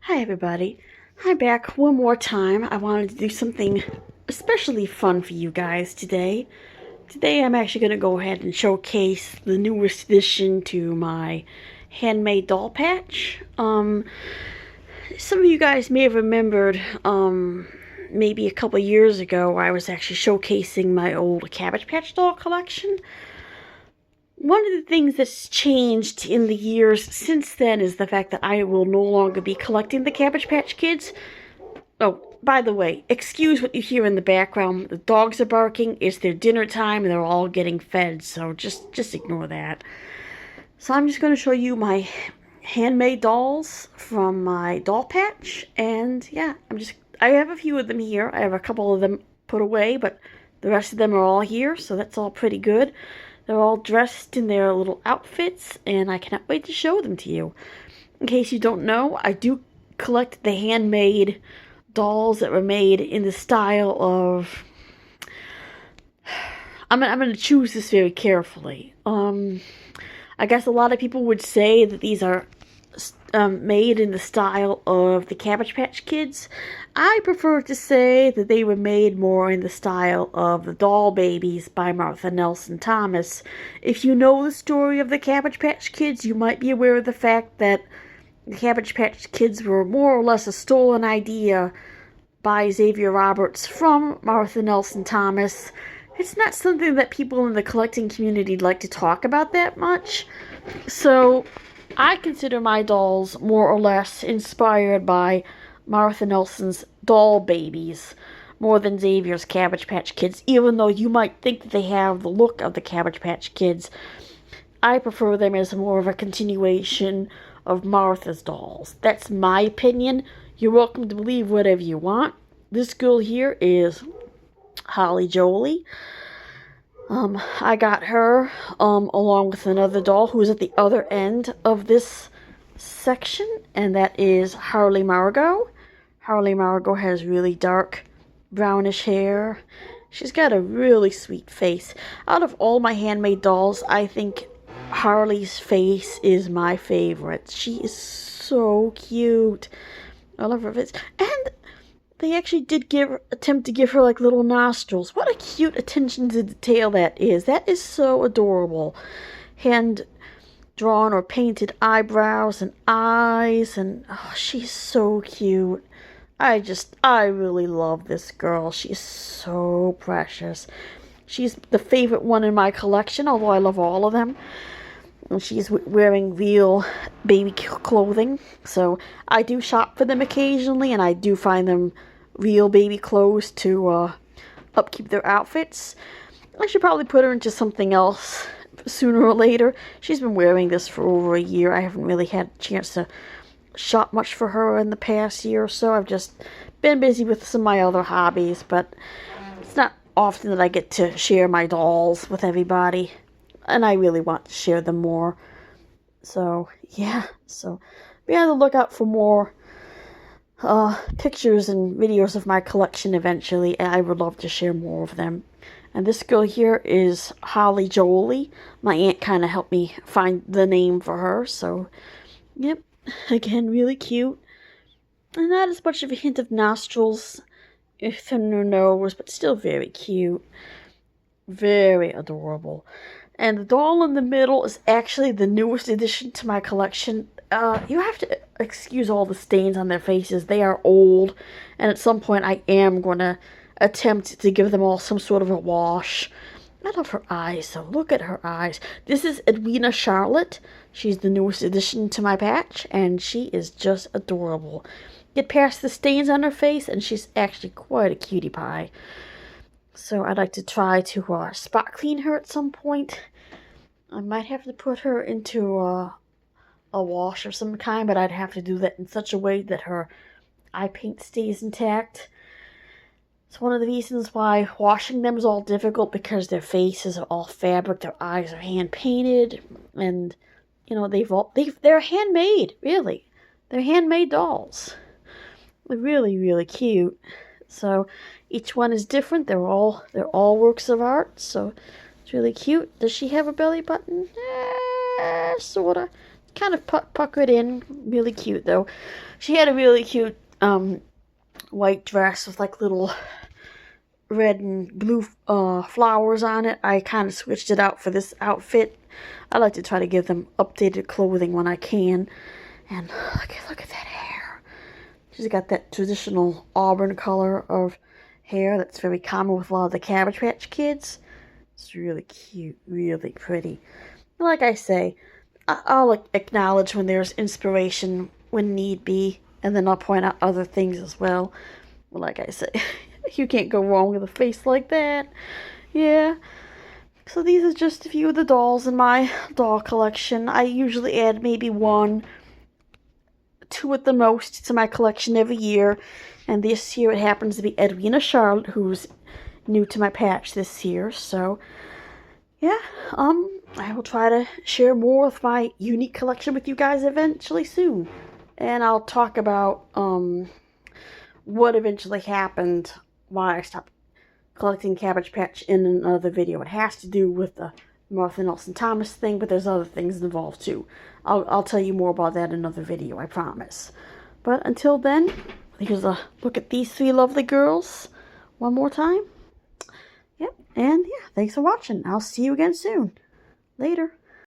Hi everybody. Hi back one more time. I wanted to do something especially fun for you guys today. Today I'm actually going to go ahead and showcase the newest addition to my handmade doll patch. Some of you guys may have remembered maybe a couple years ago I was actually showcasing my old Cabbage Patch doll collection. One of the things that's changed in the years since then is the fact that I will no longer be collecting the Cabbage Patch Kids. Oh, by the way, excuse what you hear in the background. The dogs are barking. It's their dinner time and they're all getting fed, so just ignore that. So I'm just going to show you my handmade dolls from my doll patch, and yeah, I have a few of them here. I have a couple of them put away, but the rest of them are all here, so that's all pretty good. They're all dressed in their little outfits, and I cannot wait to show them to you. In case you don't know, I do collect the handmade dolls that were made in the style of... I'm going to choose this very carefully. I guess a lot of people would say that these are made in the style of the Cabbage Patch Kids. I prefer to say that they were made more in the style of the Doll Babies by Martha Nelson Thomas. If you know the story of the Cabbage Patch Kids, you might be aware of the fact that the Cabbage Patch Kids were more or less a stolen idea by Xavier Roberts from Martha Nelson Thomas. It's not something that people in the collecting community like to talk about that much. So I consider my dolls more or less inspired by Martha Nelson's Doll Babies more than Xavier's Cabbage Patch Kids, even though you might think that they have the look of the Cabbage Patch Kids. I prefer them as more of a continuation of Martha's dolls. That's my opinion. You're welcome to believe whatever you want. This girl here is Holly Jolie. I got her along with another doll who's at the other end of this section, and that is Harley Margot. Harley Margot has really dark brownish hair. She's got a really sweet face. Out of all my handmade dolls, I think Harley's face is my favorite. She is so cute. I love her face. And they actually did attempt to give her like little nostrils. What a cute attention to detail that is. That is so adorable. Hand drawn or painted eyebrows and eyes, and oh, she's so cute. I really love this girl. She's so precious. She's the favorite one in my collection, although I love all of them. And she's wearing real baby clothing, so I do shop for them occasionally, and I do find them real baby clothes to upkeep their outfits. I should probably put her into something else sooner or later. She's been wearing this for over a year. I haven't really had a chance to shop much for her in the past year or so. I've just been busy with some of my other hobbies, but it's not often that I get to share my dolls with everybody, and I really want to share them more. So yeah, so be on the lookout for more pictures and videos of my collection eventually, and I would love to share more of them. And this girl here is Holly Jolie. My aunt kind of helped me find the name for her, so yep, again, really cute. And not as much of a hint of nostrils, in her nose, but still very cute. Very adorable. And the doll in the middle is actually the newest addition to my collection. You have to excuse all the stains on their faces. They are old, and at some point I am going to attempt to give them all some sort of a wash. I love her eyes, though. Look at her eyes. This is Edwina Charlotte. She's the newest addition to my patch, and she is just adorable. Get past the stains on her face, and she's actually quite a cutie pie. So I'd like to try to spot clean her at some point. I might have to put her into a wash of some kind, but I'd have to do that in such a way that her eye paint stays intact. It's one of the reasons why washing them is all difficult, because their faces are all fabric, their eyes are hand painted, and you know they're handmade. Really, they're handmade dolls. They're really, really cute. So each one is different. They're all works of art. So it's really cute. Does she have a belly button? Sorta. kind of puckered in. Really cute, though. She had a really cute white dress with like little red and blue flowers on it. I kind of switched it out for this outfit. I like to try to give them updated clothing when I can. And look at that hair. She's got that traditional auburn color of hair that's very common with a lot of the Cabbage Patch Kids. It's really cute, really pretty. Like I say, I'll acknowledge when there's inspiration when need be, and then I'll point out other things as well. But like I say, you can't go wrong with a face like that. Yeah. So these are just a few of the dolls in my doll collection. I usually add maybe 1, 2 at the most to my collection every year. And this year it happens to be Edwina Charlotte, who's new to my patch this year. So, yeah, I will try to share more of my unique collection with you guys eventually soon. And I'll talk about, what eventually happened, why I stopped collecting Cabbage Patch in another video. It has to do with the Martha Nelson Thomas thing, but there's other things involved too. I'll tell you more about that in another video, I promise. But until then, here's a look at these 3 lovely girls one more time. Yep, and yeah, thanks for watching. I'll see you again soon. Later.